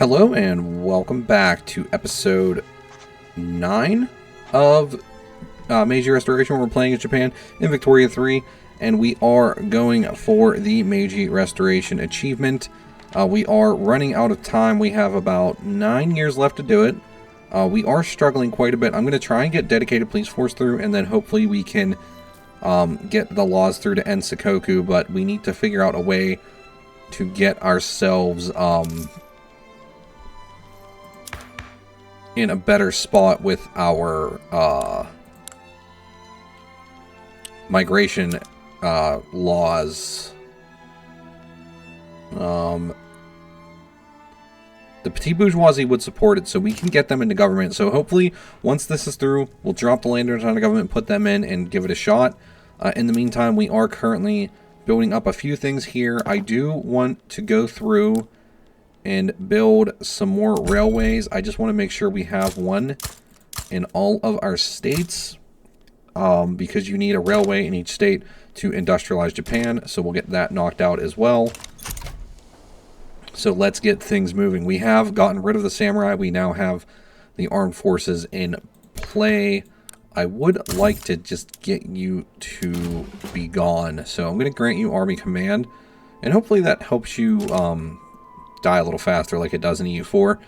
Hello and welcome back to episode 9 of Meiji Restoration. We're playing as Japan in Victoria 3, and we are going for the Meiji Restoration achievement. We are running out of time. We have about 9 years left to do it. We are struggling quite a bit. I'm going to try and get dedicated police force through, and then hopefully we can get the laws through to end Sakoku, but we need to figure out a way to get ourselves in a better spot with our migration laws. The Petit Bourgeoisie would support it, so we can get them into government. So hopefully, once this is through, we'll drop the landowners out of government, put them in, and give it a shot. In the meantime, we are currently building up a few things here. I do want to go through and build some more railways. I just want to make sure we have one in all of our states, because you need a railway in each state to industrialize Japan. So we'll get that knocked out as well. So let's get things moving. We have gotten rid of the samurai. We now have the armed forces in play. I would like to just get you to be gone. So I'm going to grant you army command, and hopefully that helps you die a little faster like it does in EU4,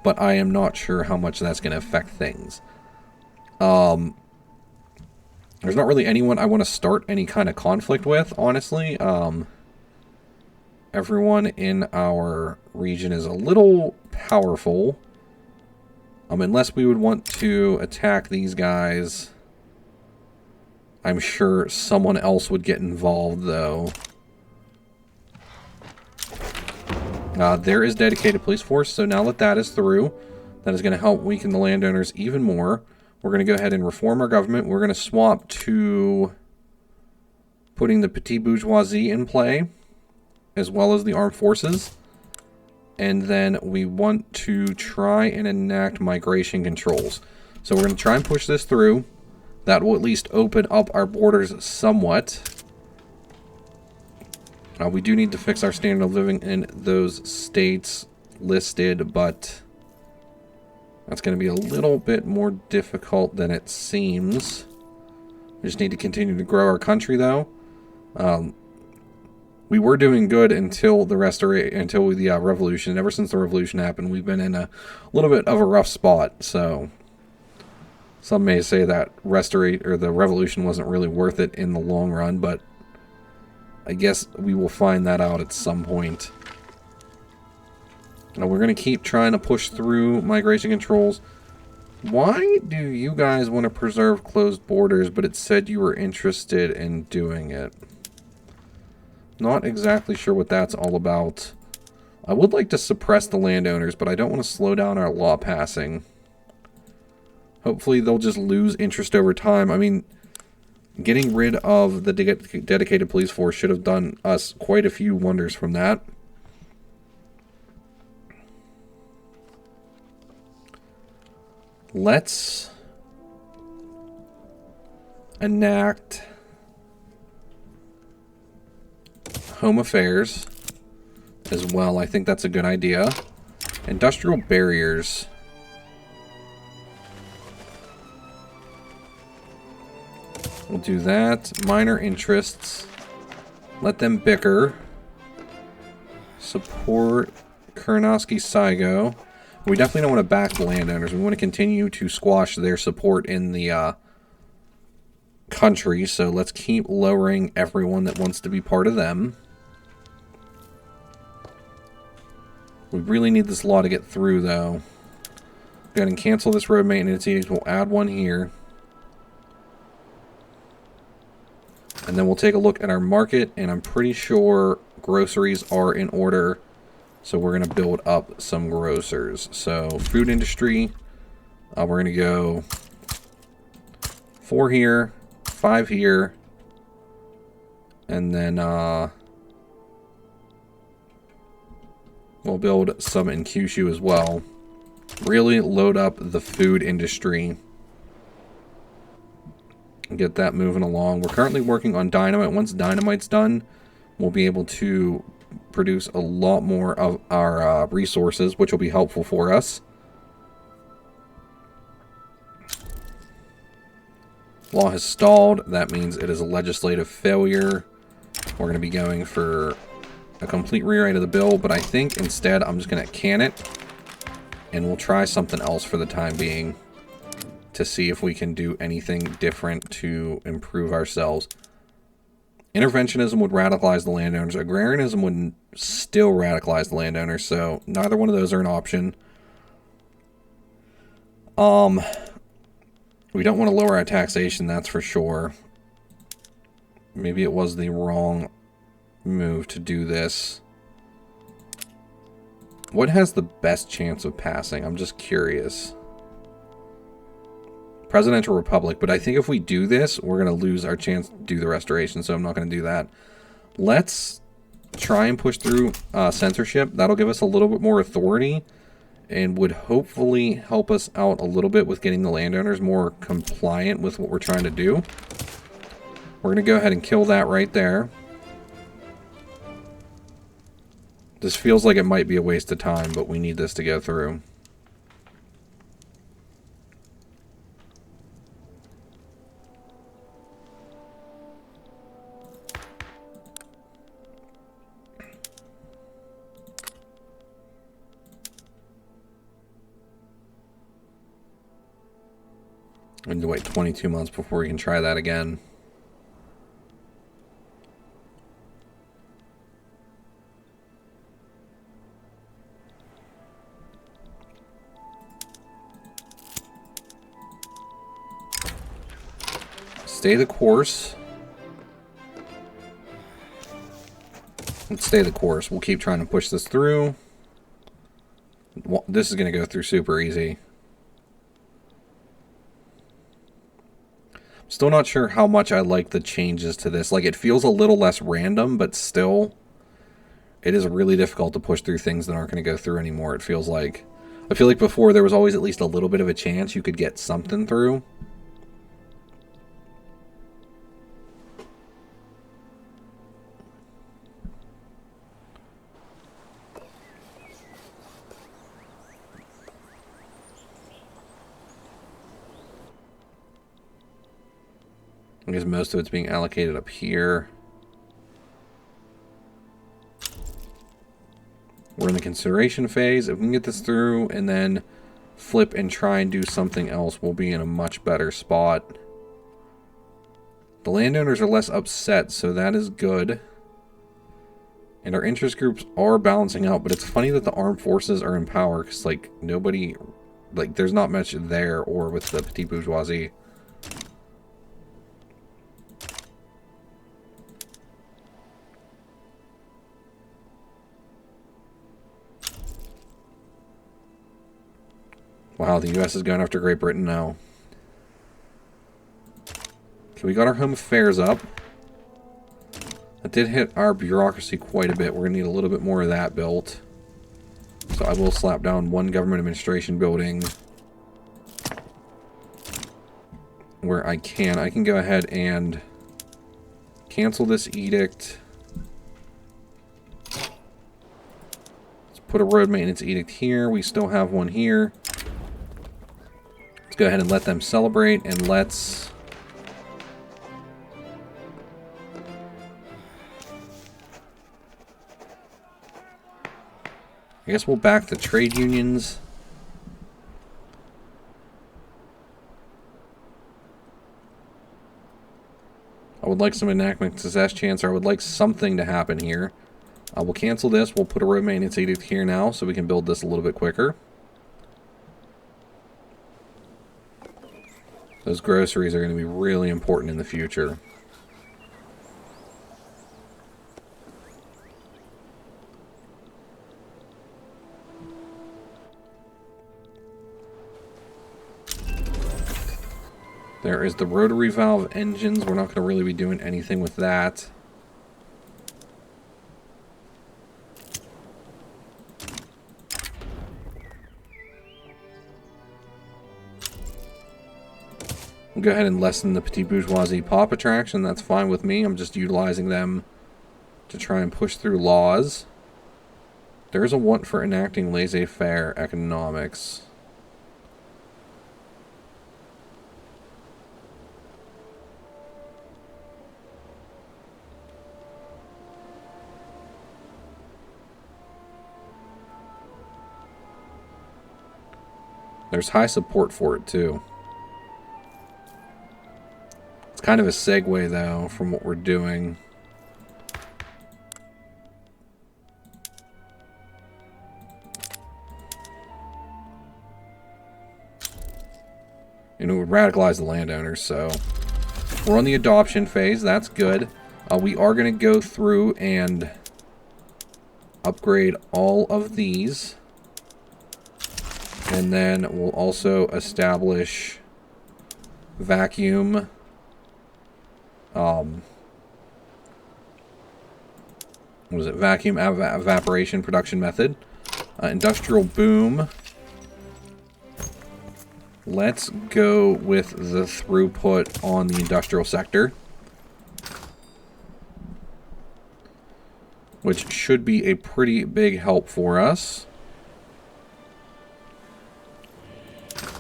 but I am not sure how much that's going to affect things. There's not really anyone I want to start any kind of conflict with, honestly. Everyone in our region is a little powerful. Unless we would want to attack these guys. I'm sure someone else would get involved, though. There is dedicated police force, so now that that is through, that is going to help weaken the landowners even more. We're going to go ahead and reform our government. We're going to swap to putting the Petit Bourgeoisie in play, as well as the armed forces. And then we want to try and enact migration controls. So we're going to try and push this through. That will at least open up our borders somewhat. We do need to fix our standard of living in those states listed, but that's going to be a little bit more difficult than it seems. We just need to continue to grow our country, though. We were doing good until the revolution. Ever since the revolution happened, we've been in a little bit of a rough spot. So some may say that the revolution wasn't really worth it in the long run, but I guess we will find that out at some point. Now we're going to keep trying to push through migration controls. Why do you guys want to preserve closed borders, but it said you were interested in doing it? Not exactly sure what that's all about. I would like to suppress the landowners, but I don't want to slow down our law passing. Hopefully they'll just lose interest over time. I mean, getting rid of the dedicated police force should have done us quite a few wonders from that. Let's enact Home Affairs as well. I think that's a good idea. Industrial barriers. We'll do that. Minor interests. Let them bicker. Support Kurnoski Saigo. We definitely don't want to back the landowners. We want to continue to squash their support in the country. So let's keep lowering everyone that wants to be part of them. We really need this law to get through, though. Go ahead and cancel this road maintenance edict. We'll add one here. And then we'll take a look at our market, and I'm pretty sure groceries are in order. So we're going to build up some grocers. So food industry, we're going to go 4 here, 5 here, and then we'll build some in Kyushu as well. Really load up the food industry. Get that moving along. We're currently working on dynamite. Once dynamite's done, we'll be able to produce a lot more of our resources, which will be helpful for us. Law has stalled. That means it is a legislative failure. We're going to be going for a complete rewrite of the bill, but I think instead I'm just going to can it, and we'll try something else for the time being to see if we can do anything different to improve ourselves. Interventionism would radicalize the landowners. Agrarianism would still radicalize the landowners, so neither one of those are an option. We don't want to lower our taxation, that's for sure. Maybe it was the wrong move to do this. What has the best chance of passing? I'm just curious. Presidential Republic, but I think if we do this, we're going to lose our chance to do the restoration, so I'm not going to do that. Let's try and push through censorship. That'll give us a little bit more authority and would hopefully help us out a little bit with getting the landowners more compliant with what we're trying to do. We're going to go ahead and kill that right there. This feels like it might be a waste of time, but we need this to go through. We need to wait 22 months before we can try that again. Stay the course. Let's stay the course. We'll keep trying to push this through. This is going to go through super easy. Still not sure how much I like the changes to this. Like, it feels a little less random, but still, it is really difficult to push through things that aren't going to go through anymore, it feels like. I feel like before there was always at least a little bit of a chance you could get something through. I guess most of it's being allocated up here. We're in the consideration phase. If we can get this through and then flip and try and do something else, we'll be in a much better spot. The landowners are less upset, so that is good. And our interest groups are balancing out, but it's funny that the armed forces are in power, because, like, nobody... Like, there's not much there or with the petite bourgeoisie. Wow, the U.S. is going after Great Britain now. Okay, we got our home affairs up. That did hit our bureaucracy quite a bit. We're going to need a little bit more of that built. So I will slap down one government administration building where I can. I can go ahead and cancel this edict. Let's put a road maintenance edict here. We still have one here. Go ahead and let them celebrate, and let's I guess we'll back the trade unions. I would like some enactment success chance, or I would like something to happen here. We'll cancel this. We'll put a road maintenance edict here now so we can build this a little bit quicker. Those groceries are going to be really important in the future. There is the rotary valve engines. We're not going to really be doing anything with that. Go ahead and lessen the petite bourgeoisie pop attraction. That's fine with me. I'm just utilizing them to try and push through laws. There is a want for enacting laissez-faire economics. There's high support for it, too. It's kind of a segue, though, from what we're doing. And it would radicalize the landowners, so... We're on the adoption phase. That's good. We are going to go through and upgrade all of these. And then we'll also establish vacuum. What was it? Vacuum evaporation production method. Industrial boom. Let's go with the throughput on the industrial sector, which should be a pretty big help for us.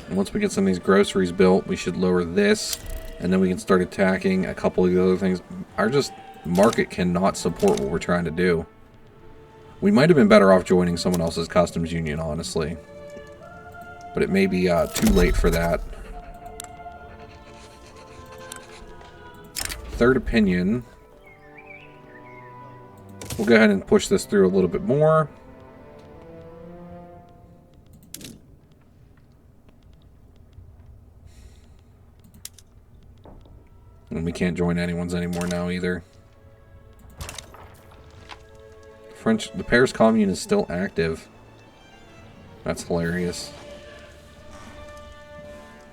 And once we get some of these groceries built, we should lower this, and then we can start attacking a couple of the other things. Our just market cannot support what we're trying to do. We might have been better off joining someone else's customs union, honestly. But it may be too late for that. Third opinion. We'll go ahead and push this through a little bit more. And we can't join anyone's anymore now either. The Paris Commune is still active. That's hilarious.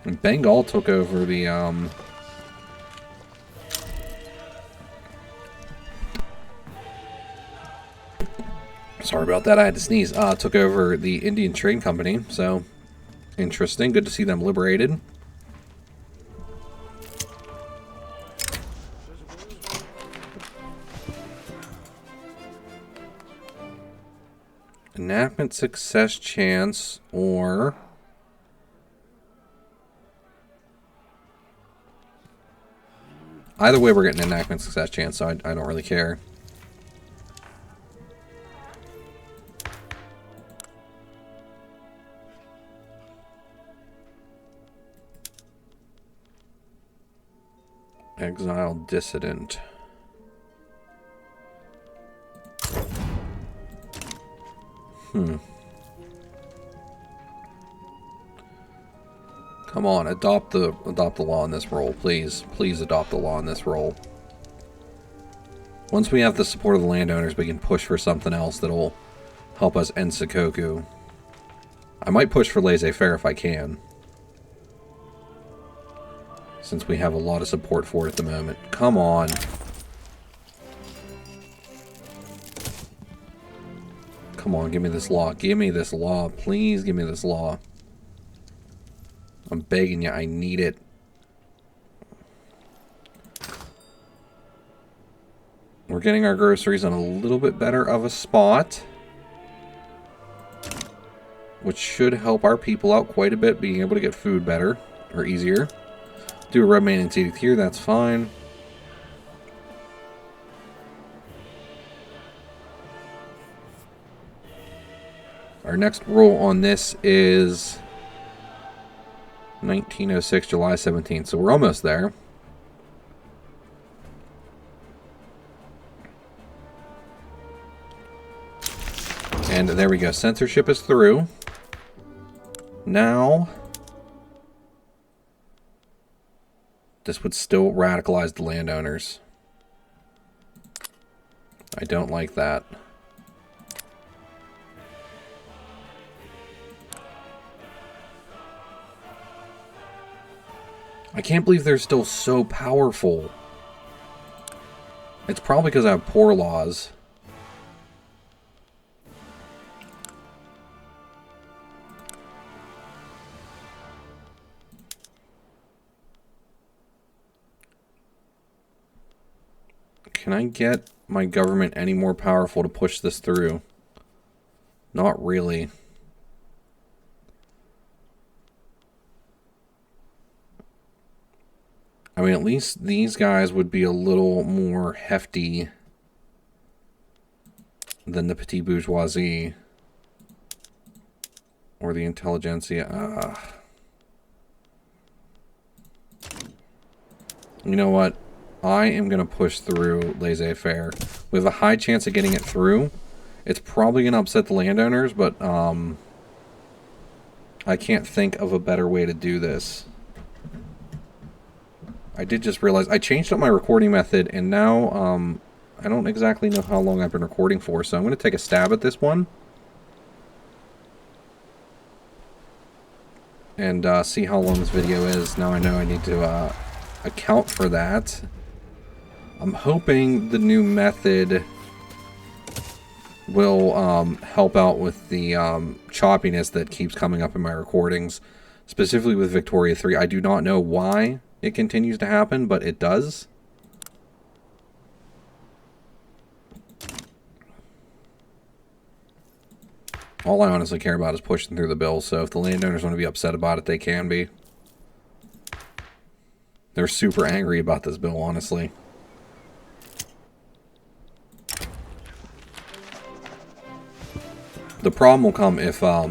And Bengal took over the, sorry about that, I had to sneeze. Took over the Indian Trade Company, so interesting. Good to see them liberated. Enactment success chance, or... Either way, we're getting an enactment success chance, so I don't really care. Exiled dissident. Come on, adopt the law in this role, please. Please adopt the law in this role. Once we have the support of the landowners, we can push for something else that'll help us end Sakoku. I might push for laissez-faire if I can, since we have a lot of support for it at the moment. Come on. Come on, give me this law. Give me this law. Please give me this law. I'm begging you, I need it. We're getting our groceries on a little bit better of a spot, which should help our people out quite a bit, being able to get food better, or easier. Do a red maintenance edict here, that's fine. Our next roll on this is 1906, July 17th, so we're almost there. And there we go, censorship is through. Now, this would still radicalize the landowners. I don't like that. I can't believe they're still so powerful. It's probably because I have poor laws. Can I get my government any more powerful to push this through? Not really. I mean, at least these guys would be a little more hefty than the Petit Bourgeoisie. Or the Intelligentsia. You know what? I am going to push through laissez-faire. We have a high chance of getting it through. It's probably going to upset the landowners, but I can't think of a better way to do this. I did just realize I changed up my recording method, and now I don't exactly know how long I've been recording for, so I'm going to take a stab at this one. And see how long this video is. Now I know I need to account for that. I'm hoping the new method will help out with the choppiness that keeps coming up in my recordings, specifically with Victoria 3. I do not know why it continues to happen, but it does. All I honestly care about is pushing through the bill, so if the landowners want to be upset about it, they can be. They're super angry about this bill, honestly. The problem will come if a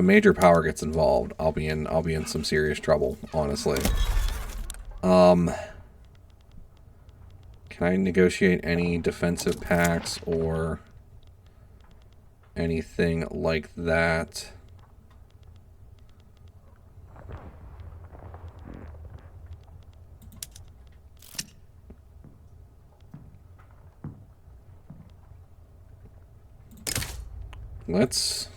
major power gets involved. I'll be in some serious trouble, honestly. Can I negotiate any defensive pacts or anything like that? Let's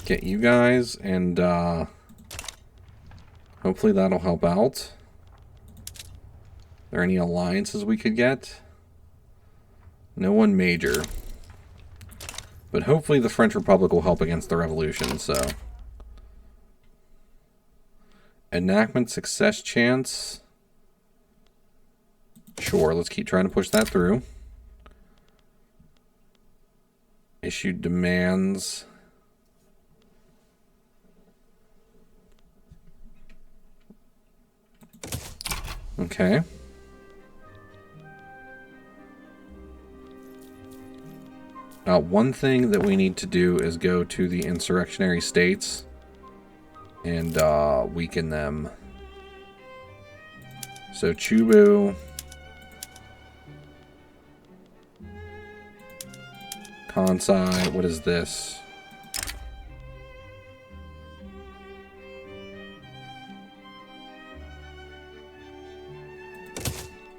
get you guys, and hopefully that'll help out. Are there any alliances we could get? No one major. But hopefully the French Republic will help against the revolution, so. Enactment success chance. Sure, let's keep trying to push that through. Issued demands. Okay. One thing that we need to do is go to the insurrectionary states and weaken them. So Chubu, Kansai, what is this?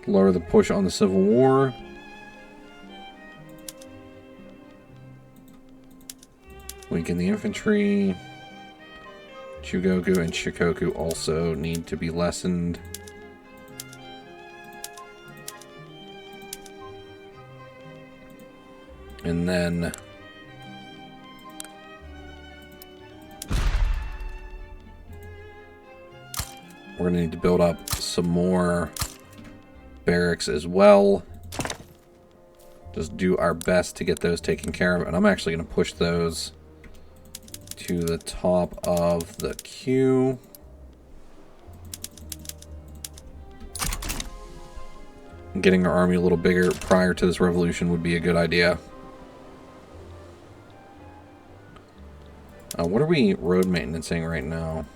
Lower the push on the Civil War. Weaken the infantry. Chugoku and Shikoku also need to be lessened. And then we're going to need to build up some more barracks as well. Just do our best to get those taken care of. And I'm actually going to push those to the top of the queue. Getting our army a little bigger prior to this revolution would be a good idea. What are we road maintenancing right now?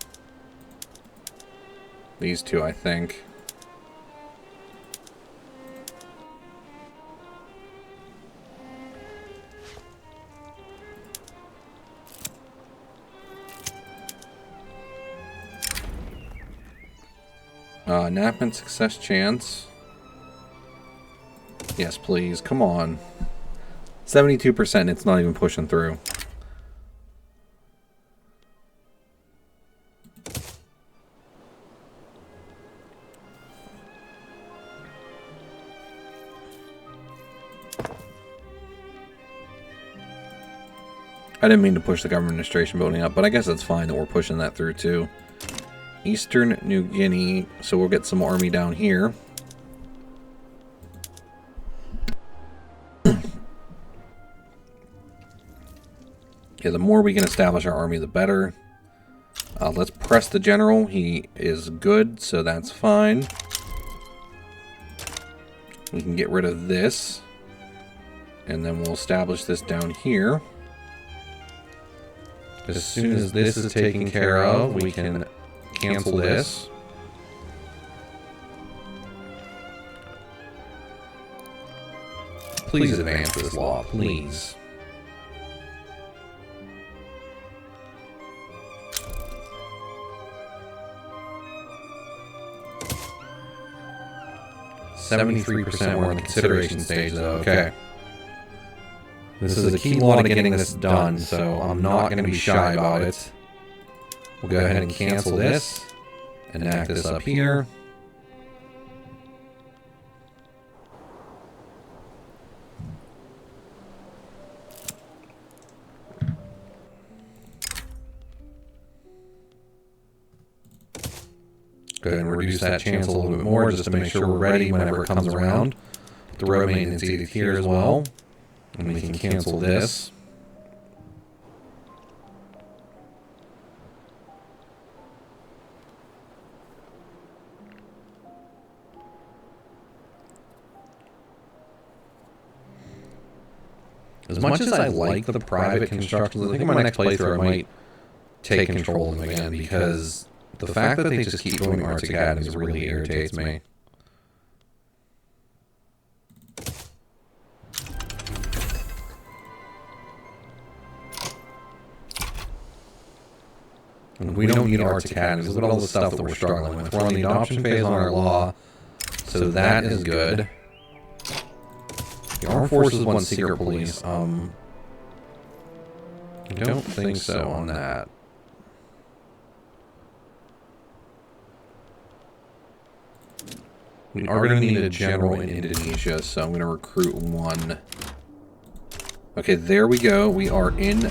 These two, I think. Enactment success chance. Yes, please. Come on. 72%. It's not even pushing through. I didn't mean to push the government administration building up, but I guess it's fine that we're pushing that through too. Eastern New Guinea, so we'll get some army down here. Okay, the more we can establish our army, the better. Let's press the general. He is good, so that's fine. We can get rid of this. And then we'll establish this down here. As soon as this is taken care of, we can cancel this. Please advance this law, please. %73% we're in the consideration stage, though. Okay. This is a key law to getting this done, so I'm not going to be shy about it. We'll go ahead and cancel this. Enact this up here. Go ahead and reduce that chance a little bit more just to make sure we're ready whenever it comes around. Put the road maintenance edict here as well. And we can cancel this. As much as I like the private constructions, I think in my next playthrough I might take control of them again, because the fact that they just keep going Arctic Academies really irritates me. And we don't need Arctic Academies. Look at all the stuff that we're struggling with. We're on the adoption phase on our law, so that is good. The Armed Forces want secret police. I don't think so on that. We are going to need a general in Indonesia, so I'm going to recruit one. Okay, there we go. We are in.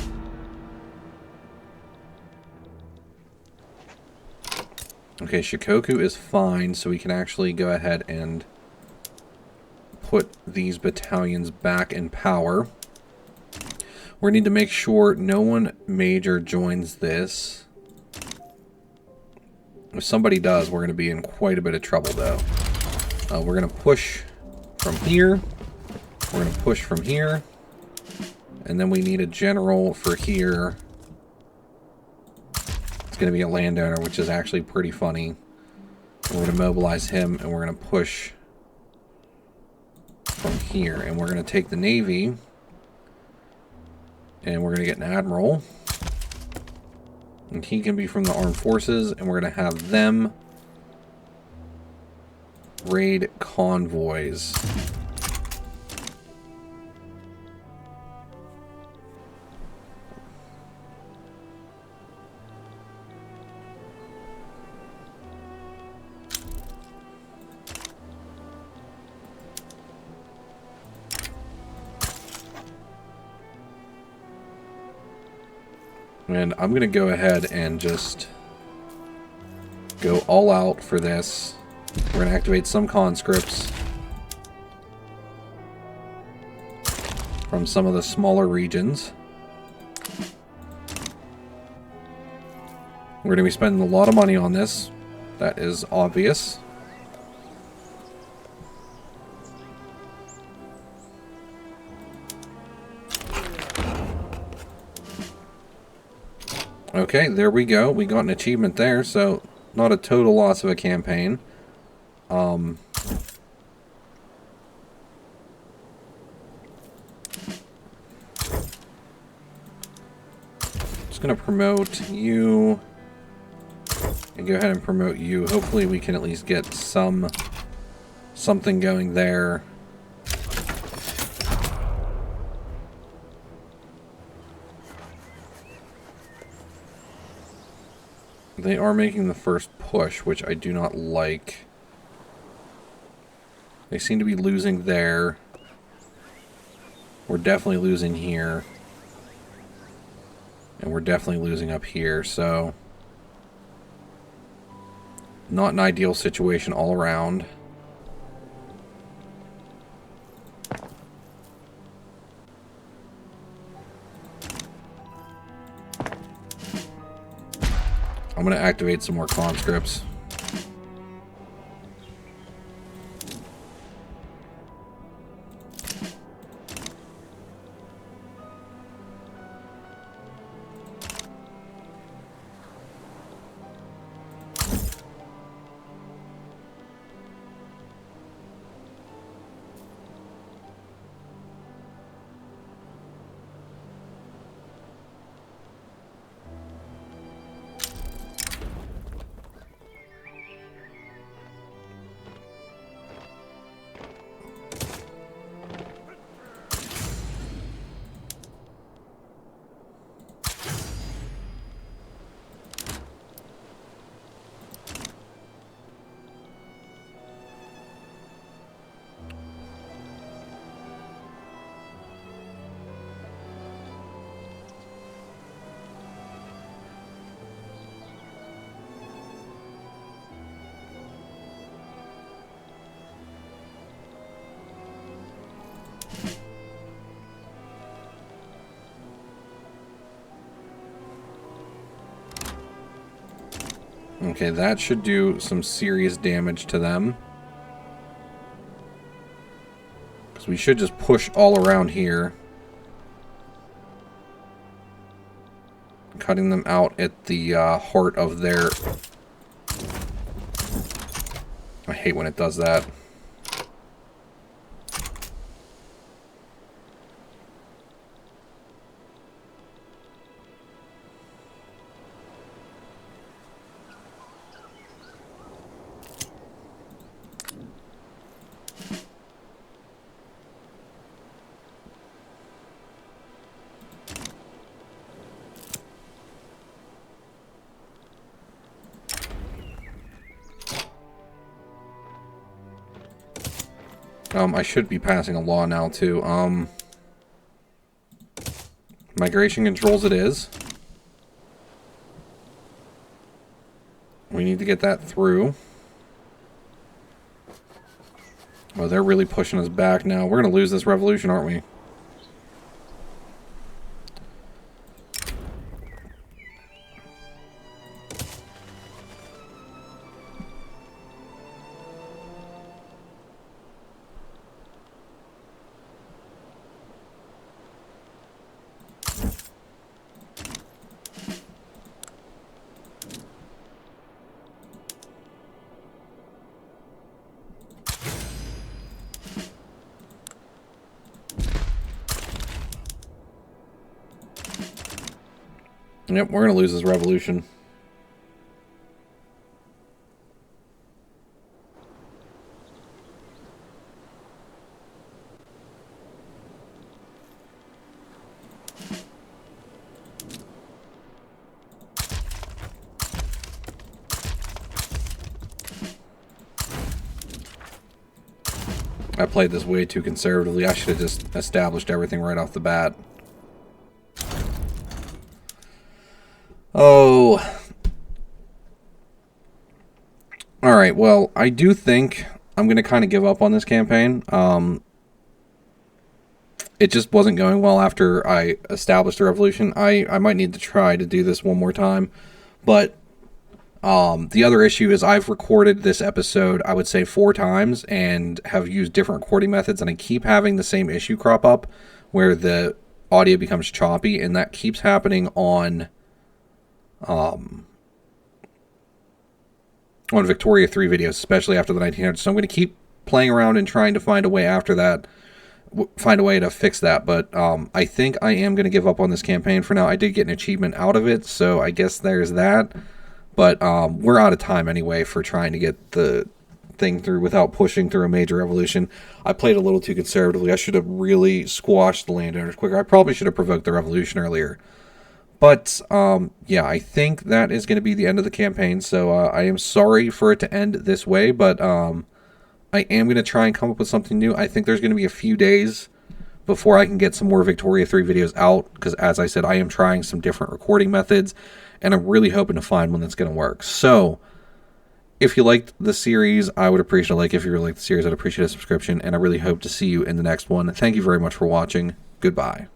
Okay, Shikoku is fine, so we can actually go ahead and put these battalions back in power. We need to make sure no one major joins this. If somebody does, we're going to be in quite a bit of trouble, though. We're going to push from here. We're going to push from here. And then we need a general for here. It's going to be a landowner, which is actually pretty funny. We're going to mobilize him, and we're going to push from here. And we're going to take the Navy. And we're going to get an admiral. And he can be from the armed forces. And we're going to have them raid convoys. And I'm going to go ahead and just go all out for this. We're going to activate some conscripts from some of the smaller regions. We're going to be spending a lot of money on this. That is obvious. Okay, there we go. We got an achievement there, so not a total loss of a campaign. Just going to promote you and go ahead and promote you. Hopefully we can at least get something going there. They are making the first push, which I do not like. They seem to be losing there. We're definitely losing here. And we're definitely losing up here, so not an ideal situation all around. I'm going to activate some more conscripts. Okay, that should do some serious damage to them. Because we should just push all around here. Cutting them out at the heart of their... I hate when it does that. I should be passing a law now, too. Migration controls it is. We need to get that through. Oh, they're really pushing us back now. We're going to lose this revolution, aren't we? Yep, we're going to lose this revolution. I played this way too conservatively. I should have just established everything right off the bat. Oh. Alright, well, I do think I'm going to kind of give up on this campaign. It just wasn't going well after I established the revolution. I might need to try to do this one more time. But the other issue is I've recorded this episode, I would say 4 times, and have used different recording methods, and I keep having the same issue crop up where the audio becomes choppy, and that keeps happening on Victoria 3 videos, especially after the 1900s. So I'm going to keep playing around and trying to find a way after that, find a way to fix that. But I think I am going to give up on this campaign for now. I did get an achievement out of it, so I guess there's that. But we're out of time anyway for trying to get the thing through without pushing through a major revolution. I played a little too conservatively. I should have really squashed the landowners quicker. I probably should have provoked the revolution earlier. But, yeah, I think that is going to be the end of the campaign, so I am sorry for it to end this way, but I am going to try and come up with something new. I think there's going to be a few days before I can get some more Victoria 3 videos out, because as I said, I am trying some different recording methods, and I'm really hoping to find one that's going to work. So, if you liked the series, I would appreciate a like. If you really liked the series, I'd appreciate a subscription, and I really hope to see you in the next one. Thank you very much for watching. Goodbye.